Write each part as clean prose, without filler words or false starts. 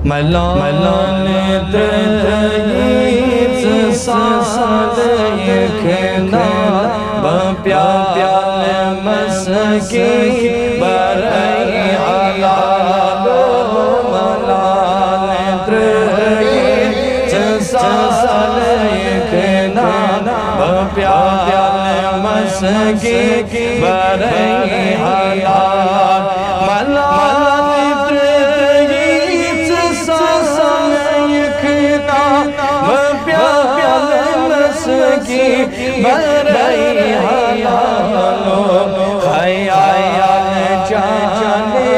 ملان دريت صادق خنا بپیال مسکی برای حلالو ملان دريت صادق خنا بپیال مسکی برای حلال ملان برای حلالو خیال جانے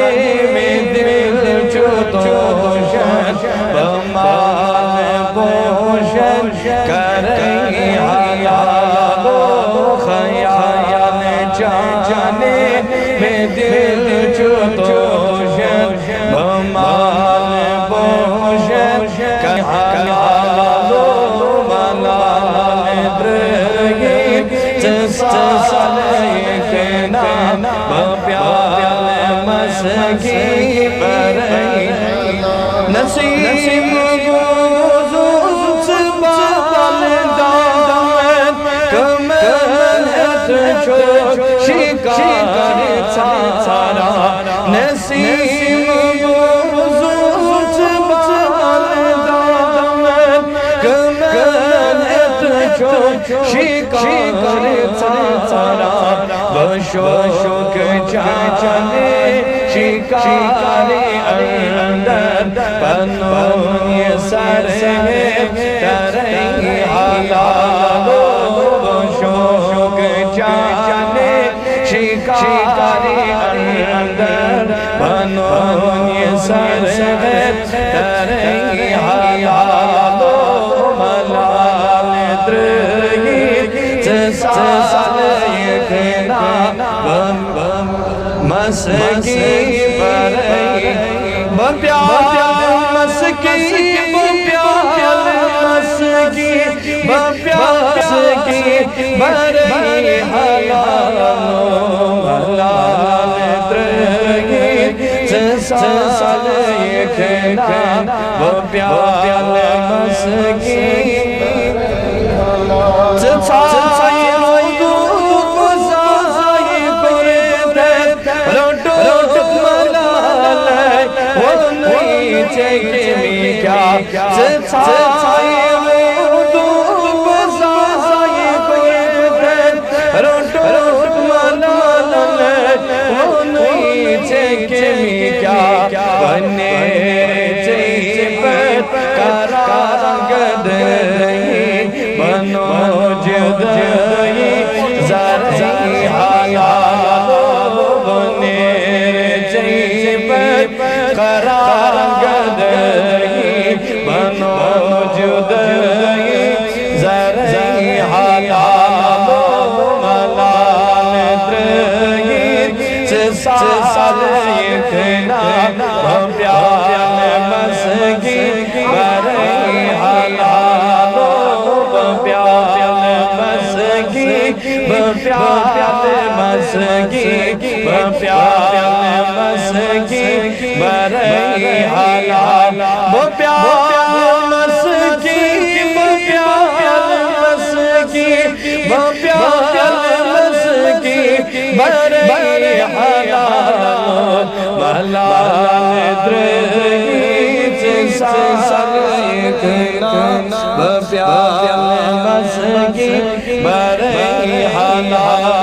میں دل جو توشن بمال پوشن کریں حلالو خیال جانے میں دل جو توشن بمال پوشن کریں حلالو مسکی برای نسیم بوزوز بال دامن کمرت چوک شکار سارا نسیم بوزوز بال دامن کمرت چوک شکار سارا بشوق جانے शिकारी अंदर बनों सर है तरंगी हालालो शोक जाने शिकारी अंदर बनों सर है तरंगी हालालो मलाल द्रगी साले खना مسکی برای بپیال مسکی بپیال مسکی بپیال مسکی برای حلالو ملال درگی سال خنا بپیال مسکی क्या सचाई वो बजाए रोट रोट मनाले वो नहीं के क्या बने पर करागद बनो जुदाई ज़ारी हालालो बने पर करागद बनो जुदाई ज़ारी हालालो मलाल द्रगी साल खना प्याल मस्की बरई हालालो प्याल मस्की प्याल मस्की प्याल मस्की बरई हालालो प्याल मस्की प्याल मस्की प्याल मस्की बरई हालालो मलाल द्रगी साल खना प्याल मस्की बरई हालालो